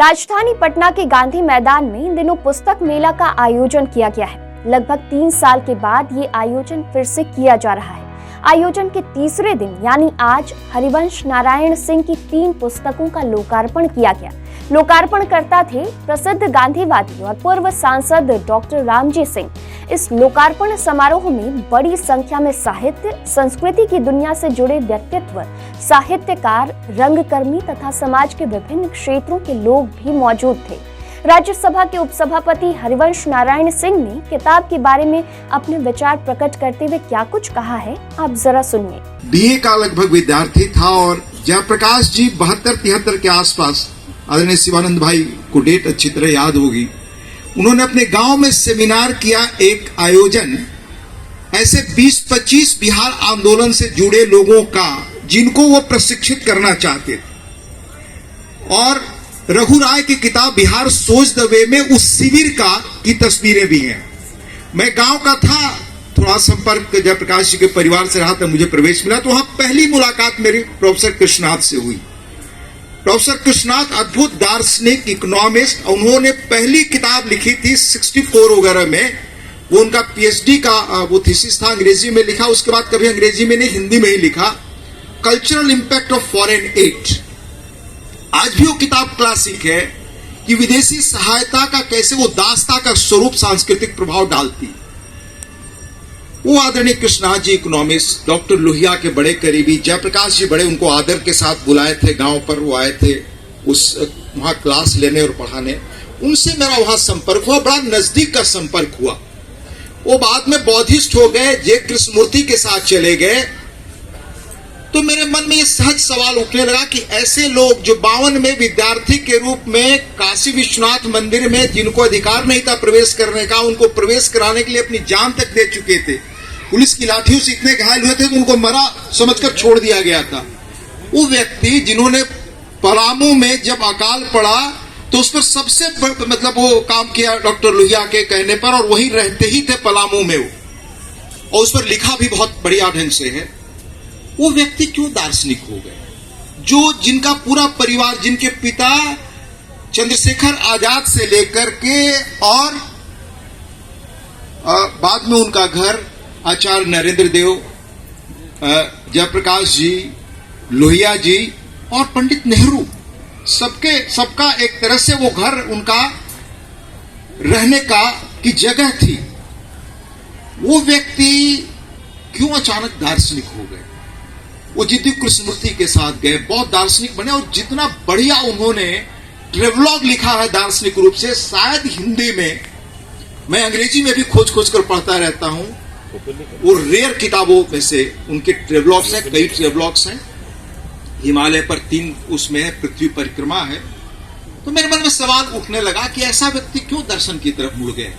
राजधानी पटना के गांधी मैदान में इन दिनों पुस्तक मेला का आयोजन किया गया है। लगभग 3 साल के बाद ये आयोजन फिर से किया जा रहा है। आयोजन के तीसरे दिन यानी आज हरिवंश नारायण सिंह की 3 पुस्तकों का लोकार्पण किया गया। लोकार्पणकर्ता थे प्रसिद्ध गांधीवादी और पूर्व सांसद डॉक्टर रामजी सिंह। इस लोकार्पण समारोह में बड़ी संख्या में साहित्य, संस्कृति की दुनिया से जुड़े व्यक्तित्व, साहित्यकार, रंगकर्मी तथा समाज के विभिन्न क्षेत्रों के लोग भी मौजूद थे। राज्यसभा के उपसभापति हरिवंश नारायण सिंह ने किताब के बारे में अपने विचार प्रकट करते हुए क्या कुछ कहा है, आप जरा सुनिए। बीए का लगभग विद्यार्थी था और जयप्रकाश जी 72-73 के आसपास, आदरणीय शिवानंद भाई को डेट अच्छी तरह याद होगी, उन्होंने अपने गांव में सेमिनार किया। एक आयोजन ऐसे 20-25 बिहार आंदोलन से जुड़े लोगों का जिनको वो प्रशिक्षित करना चाहते थे। और रघु राय की किताब बिहार सोच द वे में उस शिविर की तस्वीरें भी हैं। मैं गांव का था, थोड़ा संपर्क जयप्रकाश जी के परिवार से रहा था, मुझे प्रवेश मिला। तो वहां पहली मुलाकात मेरी प्रोफेसर कृष्णनाथ से हुई। प्रोफेसर कृष्णनाथ अद्भुत दार्शनिक, इकोनॉमिस्ट, उन्होंने पहली किताब लिखी थी 64 वगैरह में। वो उनका पीएचडी का वो थीसिस था, अंग्रेजी में लिखा। उसके बाद कभी अंग्रेजी में नहीं, हिंदी में ही लिखा, cultural impact of foreign add. आज भी वो किताब क्लासिक है कि विदेशी सहायता का कैसे वो दास्ता का स्वरूप सांस्कृतिक प्रभाव डालती। वो आदरणीय कृष्णनाथ जी इकोनॉमिस्ट, डॉक्टर लोहिया के बड़े करीबी, जयप्रकाश जी बड़े उनको आदर के साथ बुलाए थे गांव पर। वो आए थे वहां क्लास लेने और पढ़ाने। उनसे मेरा वहां संपर्क हुआ, बड़ा नजदीक का संपर्क हुआ। वो बाद में बौद्धिस्ट हो गए, जे कृष्णमूर्ति के साथ चले गए। तो मेरे मन में ये सहज सवाल उठने लगा कि ऐसे लोग जो 52 में विद्यार्थी के रूप में काशी विश्वनाथ मंदिर में, जिनको अधिकार नहीं था प्रवेश करने का, उनको प्रवेश कराने के लिए अपनी जान तक दे चुके थे। पुलिस की लाठियों से इतने घायल हुए थे कि उनको मरा समझकर छोड़ दिया गया था। वो व्यक्ति जिन्होंने पलामू में जब अकाल पड़ा तो उस पर सबसे मतलब वो काम किया डॉक्टर लोहिया के कहने पर, और वही रहते ही थे पलामू में वो, और उस पर लिखा भी बहुत बढ़िया ढंग से है। वो व्यक्ति क्यों दार्शनिक हो गए? जो जिनका पूरा परिवार, जिनके पिता चंद्रशेखर आजाद से लेकर के और बाद में उनका घर आचार्य नरेंद्र देव, जयप्रकाश जी, लोहिया जी और पंडित नेहरू, सबका एक तरह से वो घर उनका रहने की जगह थी। वो व्यक्ति क्यों अचानक दार्शनिक हो गए? वो जिद्दी कृष्णमूर्ति के साथ गए, बहुत दार्शनिक बने। और जितना बढ़िया उन्होंने ट्रेवलॉग लिखा है दार्शनिक रूप से, शायद हिंदी में, मैं अंग्रेजी में भी खोज कर पढ़ता रहता हूं, वो रेयर किताबों में से उनके ट्रेवलॉग्स हैं। कई ट्रेवलॉग्स हैं, हिमालय पर 3 उसमें है, पृथ्वी परिक्रमा है। तो मेरे मन में सवाल उठने लगा कि ऐसा व्यक्ति क्यों दर्शन की तरफ मुड़ गए,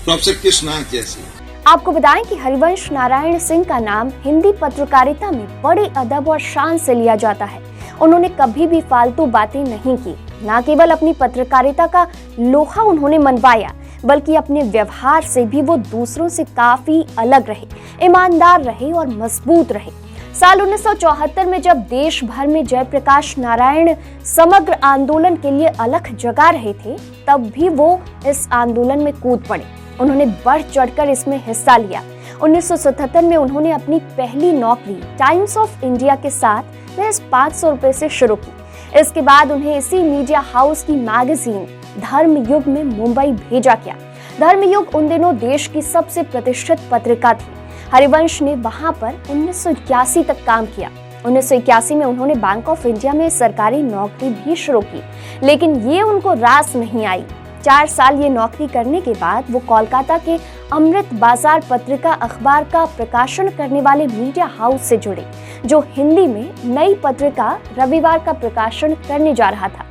प्रोफेसर कृष्णनाथ जैसे। आपको बताएं कि हरिवंश नारायण सिंह का नाम हिंदी पत्रकारिता में बड़े अदब और शान से लिया जाता है। उन्होंने कभी भी फालतू बातें नहीं की। न केवल अपनी पत्रकारिता का लोहा उन्होंने मनवाया, बल्कि अपने व्यवहार से भी वो दूसरों से काफी अलग रहे, ईमानदार रहे और मजबूत रहे। साल 1974 में जब देश भर में जयप्रकाश नारायण समग्र आंदोलन के लिए अलख जगा रहे थे, तब भी वो इस आंदोलन में कूद पड़े। उन्होंने बढ़ चढ़कर इसमें हिस्सा लिया। 1977 में उन्होंने अपनी पहली नौकरी टाइम्स ऑफ इंडिया के साथ महज 500 रुपए से शुरू की। इसके बाद उन्हें इसी मीडिया हाउस की मैगजीन धर्मयुग में मुंबई भेजा गया। धर्मयुग उन दिनों देश की सबसे प्रतिष्ठित पत्रिका थी। हरिवंश ने वहां पर 1981 तक काम किया। 1981 में उन्होंने बैंक ऑफ इंडिया में सरकारी नौकरी भी शुरू की, लेकिन ये उनको रास नहीं आई। 4 साल ये नौकरी करने के बाद वो कोलकाता के अमृत बाजार पत्रिका अखबार का प्रकाशन करने वाले मीडिया हाउस से जुड़े, जो हिंदी में नई पत्रिका रविवार का प्रकाशन करने जा रहा था।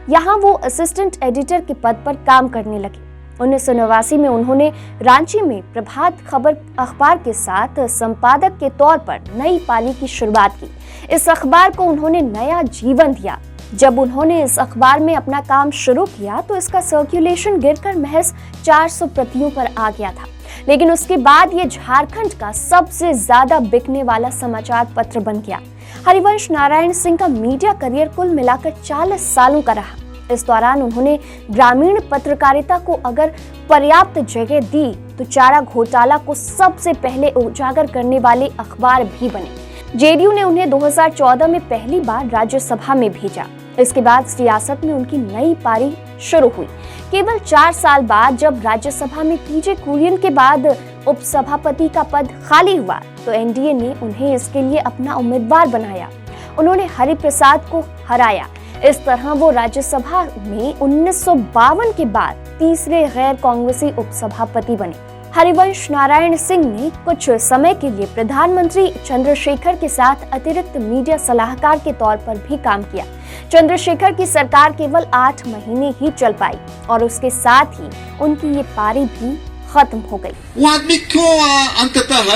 यहाँ वो असिस्टेंट एडिटर के पद पर काम करने लगे। 1989 में उन्होंने रांची में प्रभात खबर अखबार के साथ संपादक के तौर पर नई पाली की शुरुआत की। इस अखबार को उन्होंने नया जीवन दिया। जब उन्होंने इस अखबार में अपना काम शुरू किया तो इसका सर्कुलेशन गिरकर महज 400 प्रतियों पर आ गया था, लेकिन उसके बाद ये झारखंड का सबसे ज्यादा बिकने वाला समाचार पत्र बन गया। हरिवंश नारायण सिंह का मीडिया करियर कुल मिलाकर 40 सालों का रहा। इस दौरान उन्होंने ग्रामीण पत्रकारिता को अगर पर्याप्त जगह दी तो चारा घोटाला को सबसे पहले उजागर करने वाले अखबार भी बने। जेडीयू ने उन्हें 2014 में पहली बार राज्यसभा में भेजा। इसके बाद सियासत में उनकी नई पारी शुरू हुई। केवल 4 साल बाद जब राज्यसभा में पीजे कुरियन के बाद उपसभापति का पद खाली हुआ तो एनडीए ने उन्हें इसके लिए अपना उम्मीदवार बनाया। उन्होंने हरिप्रसाद को हराया। इस तरह वो राज्यसभा में 1952 के बाद तीसरे गैर कांग्रेसी उपसभापति बने। हरिवंश नारायण सिंह ने कुछ समय के लिए प्रधानमंत्री चंद्रशेखर के साथ अतिरिक्त मीडिया सलाहकार के तौर पर भी काम किया। चंद्रशेखर की सरकार केवल 8 महीने ही चल पाई और उसके साथ ही उनकी ये पारी भी खत्म हो गई। वो आदमी क्यों अंततः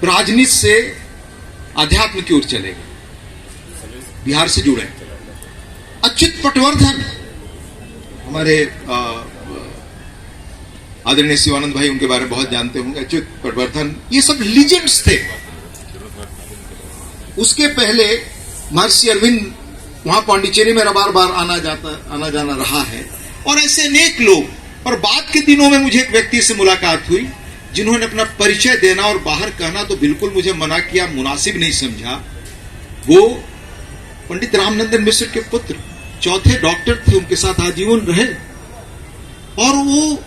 राजनीति से अध्यात्म की ओर चले गए, बिहार से जुड़े। अच्युत पटवर्धन हमारे आदरणीय शिवानंद भाई उनके बारे में बहुत जानते होंगे। अच्युत पटवर्धन ये सब लीजेंड्स थे। उसके पहले महर्षि अरविंद वहां पांडिचेरी में बार बार आना जाना रहा है और ऐसे अनेक लोग। और बाद के दिनों में मुझे एक व्यक्ति से मुलाकात हुई जिन्होंने अपना परिचय देना और बाहर कहना तो बिल्कुल मुझे मना किया, मुनासिब नहीं समझा। वो पंडित रामनंदन मिश्र के पुत्र, चौथे डॉक्टर थे, उनके साथ आजीवन रहे। और वो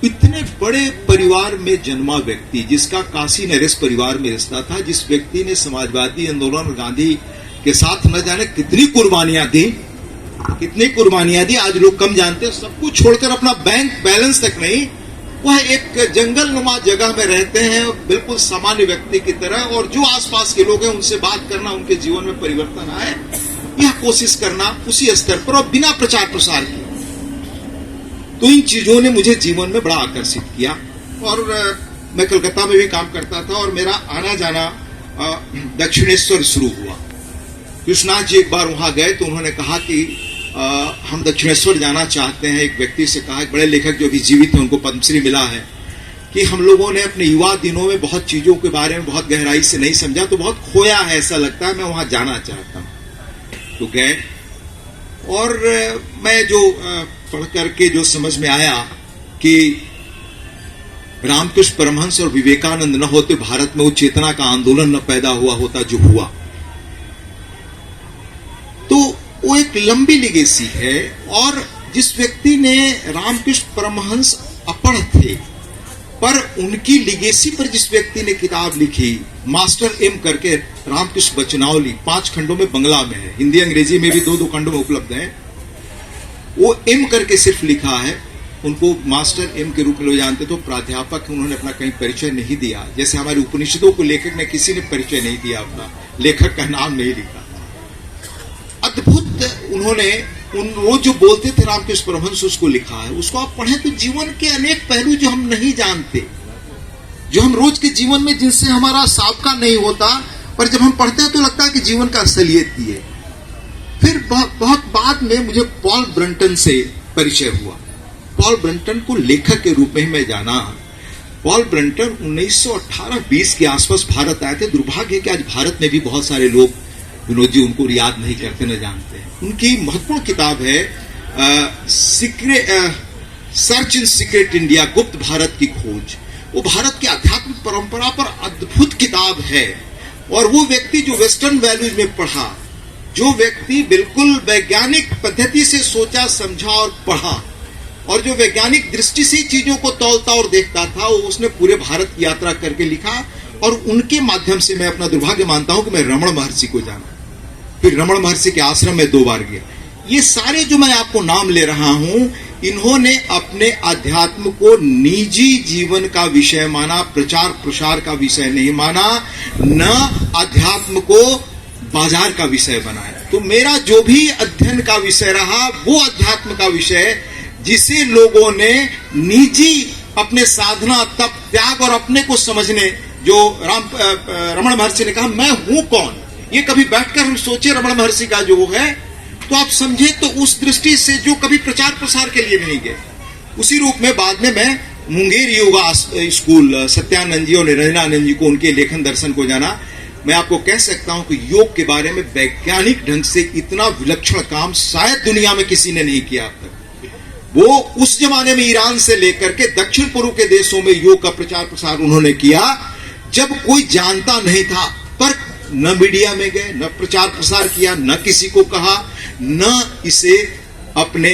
इतने बड़े परिवार में जन्मा व्यक्ति, जिसका काशी नरेश परिवार में रिश्ता था, जिस व्यक्ति ने समाजवादी आंदोलन और गांधी के साथ न जाने कितनी कुर्बानियां दी, आज लोग कम जानते। सब कुछ छोड़कर अपना बैंक बैलेंस तक नहीं, वह एक जंगल नुमा जगह में रहते हैं बिल्कुल सामान्य व्यक्ति की तरह। और जो आसपास के लोग हैं उनसे बात करना, उनके जीवन में परिवर्तन आए, यह कोशिश करना उसी स्तर पर और बिना प्रचार प्रसार के। तो इन चीजों ने मुझे जीवन में बड़ा आकर्षित किया। और मैं कलकत्ता में भी काम करता था और मेरा आना जाना दक्षिणेश्वर शुरू हुआ। कृष्णनाथ जी एक बार वहां गए तो उन्होंने कहा कि हम दक्षिणेश्वर जाना चाहते हैं। एक व्यक्ति से कहा, एक बड़े लेखक जो अभी जीवित हैं, उनको पद्मश्री मिला है, कि हम लोगों ने अपने युवा दिनों में बहुत चीजों के बारे में बहुत गहराई से नहीं समझा, तो बहुत खोया है, ऐसा लगता है, मैं वहां जाना चाहता हूं। तो गए और मैं जो पढ़ करके जो समझ में आया कि रामकृष्ण परमहंस और विवेकानंद न होते भारत में वो चेतना का आंदोलन न पैदा हुआ होता जो हुआ। तो वो एक लंबी लेगेसी है। और जिस व्यक्ति ने रामकृष्ण परमहंस अपढ़ थे, पर उनकी लेगेसी पर जिस व्यक्ति ने किताब लिखी, मास्टर एम करके रामकृष्ण वचनावली, 5 खंडों में बंगला में है, हिंदी अंग्रेजी में भी 2 खंडों में उपलब्ध है। वो एम करके सिर्फ लिखा है। उनको मास्टर एम के रूप में लोग जानते, तो प्राध्यापक, उन्होंने अपना कहीं परिचय नहीं दिया। जैसे हमारे उपनिषदों को लेखक ने किसी ने परिचय नहीं दिया, अपना लेखक का नाम नहीं लिखा। अद्भुत उन्होंने वो जो बोलते थे रामकृष्ण परमहंस, उसको लिखा है। उसको आप पढ़ें तो जीवन के अनेक पहलू जो हम नहीं जानते, जो हम रोज के जीवन में जिनसे हमारा साबका नहीं होता, पर जब हम पढ़ते हैं तो लगता है कि जीवन का असलियत ही है। फिर बहुत बाद में मुझे पॉल ब्रंटन से परिचय हुआ। पॉल ब्रंटन को लेखक के रूप में मैं जाना। पॉल ब्रंटन 1918-20 के आसपास भारत आए थे। दुर्भाग्य है कि आज भारत में भी बहुत सारे लोग, विनोद जी, उनको याद नहीं करते, न जानते हैं। उनकी महत्वपूर्ण किताब है सर्च इन सीक्रेट इंडिया, गुप्त भारत की खोज। वो भारत की आध्यात्मिक परंपरा पर अद्भुत किताब है। और वो व्यक्ति जो वेस्टर्न वैल्यूज में पढ़ा, जो व्यक्ति बिल्कुल वैज्ञानिक पद्धति से सोचा, समझा और पढ़ा, और जो वैज्ञानिक दृष्टि से चीजों को तौलता और देखता था, वो उसने पूरे भारत की यात्रा करके लिखा। और उनके माध्यम से मैं अपना दुर्भाग्य मानता हूं कि मैं रमण महर्षि को जाना, फिर रमण महर्षि के आश्रम में 2 बार गया। ये सारे जो मैं आपको नाम ले रहा हूं, इन्होंने अपने अध्यात्म को निजी जीवन का विषय माना, प्रचार प्रसार का विषय नहीं माना, न अध्यात्म को बाजार का विषय बनाया। तो मेरा जो भी अध्ययन का विषय रहा, वो अध्यात्म का विषय, जिसे लोगों ने निजी अपने साधना, तप, त्याग और अपने को समझने, जो रमण महर्षि ने कहा मैं हूं कौन, ये कभी बैठकर हम सोचे रमण महर्षि का जो है, तो आप समझे तो उस दृष्टि से जो कभी प्रचार प्रसार के लिए नहीं गए। उसी रूप में बाद में मैं मुंगेर योगा स्कूल, सत्यानंद जी और निरंजनानंद जी को, उनके लेखन दर्शन को जाना। मैं आपको कह सकता हूं कि योग के बारे में वैज्ञानिक ढंग से इतना विलक्षण काम शायद दुनिया में किसी ने नहीं किया अब तक। वो उस जमाने में ईरान से लेकर के दक्षिण पूर्व के देशों में योग का प्रचार प्रसार उन्होंने किया, जब कोई जानता नहीं था, पर न मीडिया में गए, न प्रचार प्रसार किया, न किसी को कहा, न इसे अपने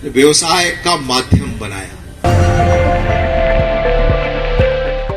व्यवसाय का माध्यम बनाया।